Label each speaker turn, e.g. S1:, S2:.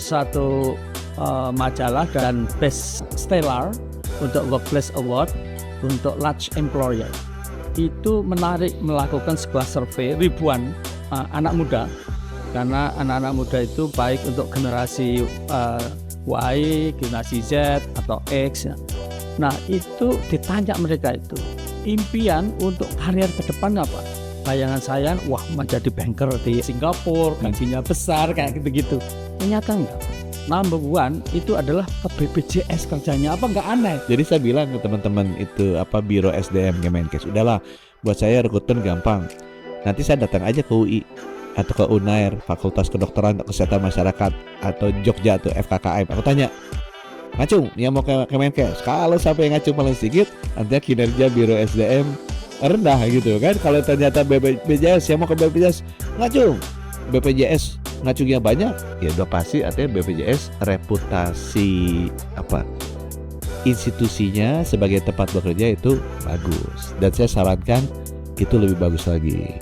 S1: satu majalah dan Best Stellar untuk Workplace Award untuk large employer. Itu menarik melakukan sebuah survei ribuan anak muda, karena anak-anak muda itu baik untuk generasi Y, generasi Z atau X. Nah, itu ditanya mereka itu impian untuk karir ke depan apa? Bayangan saya, wah menjadi banker di Singapura, gajinya besar kayak gitu-gitu. Ternyata enggak. Number one itu adalah ke BPJS kerjanya, apa enggak aneh?
S2: Jadi saya bilang ke teman-teman itu Biro SDM Kemenkes, udahlah buat saya rekrutmen gampang. Nanti saya datang aja ke UI atau ke UNAIR, Fakultas Kedokteran Kesehatan Masyarakat atau Jogja atau FKKM. Aku tanya, ngacung yang mau ke Kemenkes. Kalau sampai ngacung paling sedikit, nanti kinerja Biro SDM rendah gitu kan. Kalau ternyata BPJS yang mau ke BPJS ngacung, BPJS ngacungnya banyak, ya udah pasti artinya BPJS reputasi institusinya sebagai tempat bekerja itu bagus. Dan saya sarankan itu lebih bagus lagi.